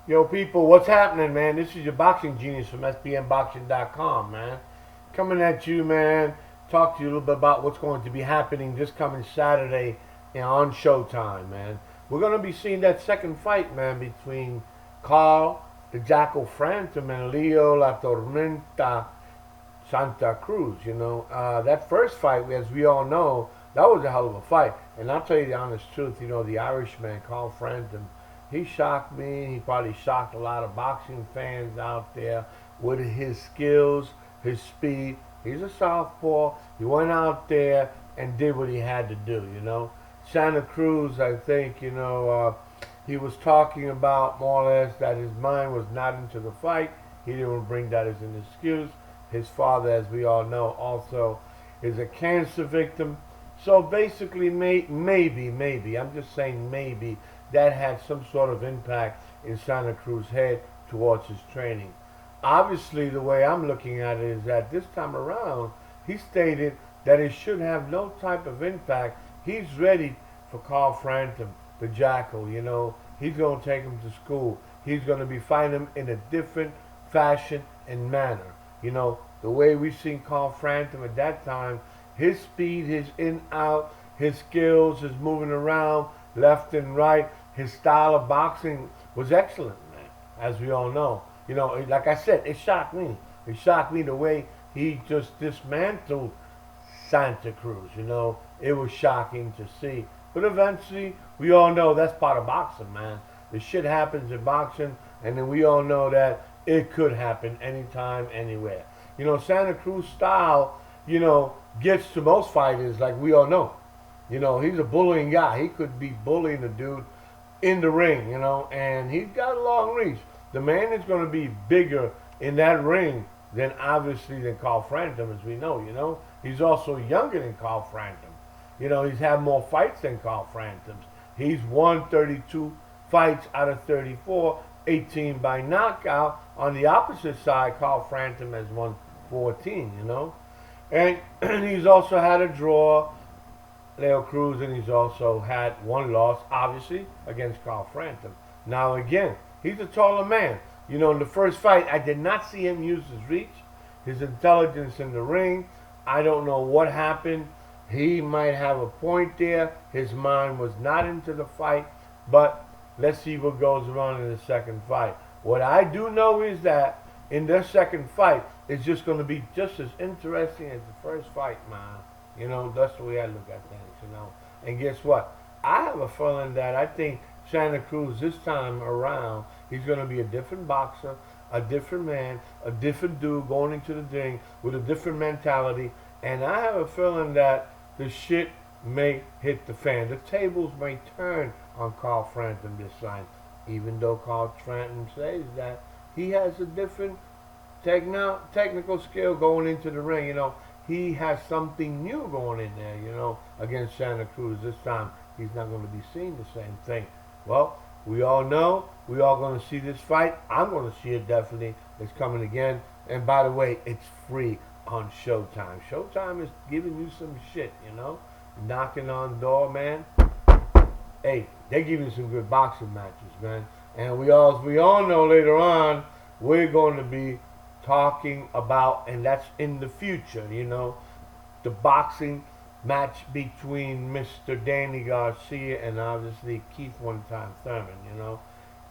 Yo, people, what's happening, man? This is your boxing genius from SBNboxing.com, man. Coming at you, man. Talk to you a little bit about what's going to be happening this coming Saturday on Showtime, man. We're going to be seeing that second fight, man, between Carl the Jackal Frampton and Leo La Tormenta Santa Cruz. That first fight, as we all know, that was a hell of a fight. And I'll tell you the honest truth, the Irishman, Carl Frampton, he shocked me. He probably shocked a lot of boxing fans out there with his skills, his speed. He's a southpaw. He went out there and did what he had to do. Santa Cruz, I think, he was talking about more or less that his mind was not into the fight. He didn't bring that as an excuse. His father, as we all know, also is a cancer victim. So basically, maybe, I'm just saying maybe, that had some sort of impact in Santa Cruz's head towards his training. Obviously, the way I'm looking at it is that this time around, he stated that it should have no type of impact. He's ready for Carl Frampton, the Jackal. He's going to take him to school. He's going to be fighting him in a different fashion and manner. The way we've seen Carl Frampton at that time, his speed, his in-out, his skills, his moving around left and right, his style of boxing was excellent, man, as we all know. Like I said, it shocked me. It shocked me the way he just dismantled Santa Cruz. It was shocking to see. But eventually, we all know that's part of boxing, man. The shit happens in boxing, and then we all know that it could happen anytime, anywhere. Santa Cruz style, gets to most fighters, like we all know. He's a bullying guy. He could be bullying a dude in the ring, and he's got a long reach. The man is going to be bigger in that ring than Carl Frampton, as we know. He's also younger than Carl Frampton. He's had more fights than Carl Frampton. He's won 32 fights out of 34, 18 by knockout. On the opposite side, Carl Frampton has won 14, And he's also had a draw, Leo Cruz, and he's also had one loss, obviously, against Carl Frampton. Now, again, he's a taller man. In the first fight, I did not see him use his reach, his intelligence in the ring. I don't know what happened. He might have a point there. His mind was not into the fight, but let's see what goes on in the second fight. What I do know is that in their second fight, it's just going to be just as interesting as the first fight, man. That's the way I look at things, And guess what? I have a feeling that I think Santa Cruz this time around, he's going to be a different boxer, a different man, a different dude going into the ring with a different mentality. And I have a feeling that the shit may hit the fan. The tables may turn on Carl Frampton this time, even though Carl Frampton says that he has a different technical skill going into the ring. He has something new going in there, against Santa Cruz. This time, he's not going to be seeing the same thing. Well, we all know. We all going to see this fight. I'm going to see it definitely. It's coming again. And by the way, it's free on Showtime. Showtime is giving you some shit, knocking on the door, man. Hey, they give you some good boxing matches, man. And we all know later on we're going to be talking about, and that's in the future, the boxing match between Mr. Danny Garcia and obviously Keith One Time Thurman.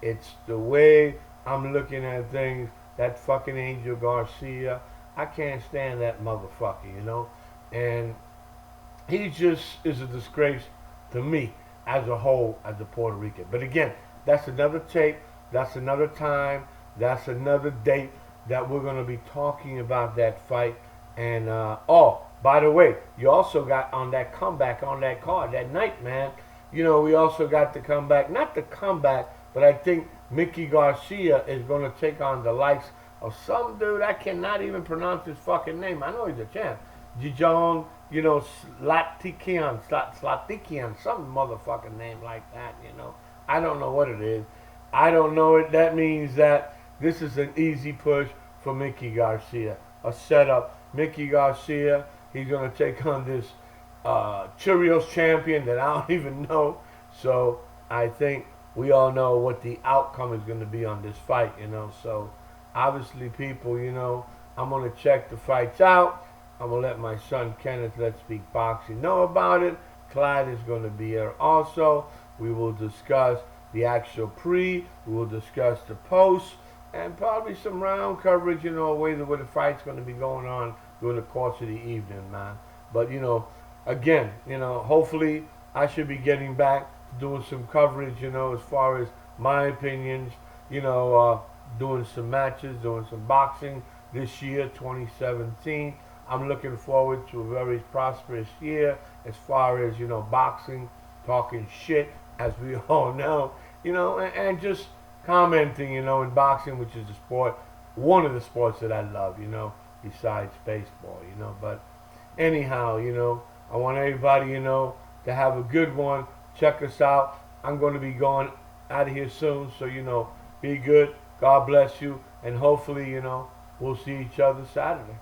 It's the way I'm looking at things. That fucking Angel Garcia, I can't stand that motherfucker, and he just is a disgrace to me as a whole, as a Puerto Rican. But again, that's another tape, that's another time, that's another date that we're going to be talking about that fight. And, by the way, you also got on that comeback on that card that night, man. We also got the comeback, not the comeback, but I think Mickey Garcia is going to take on the likes of some dude, I cannot even pronounce his fucking name. I know he's a champ. Gijon, Slatikian, some motherfucking name like that, I don't know what it is. I don't know it. That means that this is an easy push for Mickey Garcia. A setup. Mickey Garcia, he's going to take on this Cheerios champion that I don't even know. So I think we all know what the outcome is going to be on this fight, So obviously, people, I'm going to check the fights out. I'm going to let my son Kenneth, Let's Speak Boxing, know about it. Clyde is going to be here also. We will discuss the actual pre. We will discuss the post. And probably some round coverage, where the fight's going to be going on during the course of the evening, man. But, again, hopefully I should be getting back to doing some coverage, as far as my opinions, doing some matches, doing some boxing this year, 2017. I'm looking forward to a very prosperous year as far as, boxing, talking shit, as we all know, and just commenting, in boxing, which is the sport, one of the sports that I love, besides baseball, But anyhow, I want everybody, to have a good one. Check us out. I'm going to be going out of here soon, so, be good. God bless you, and hopefully, we'll see each other Saturday.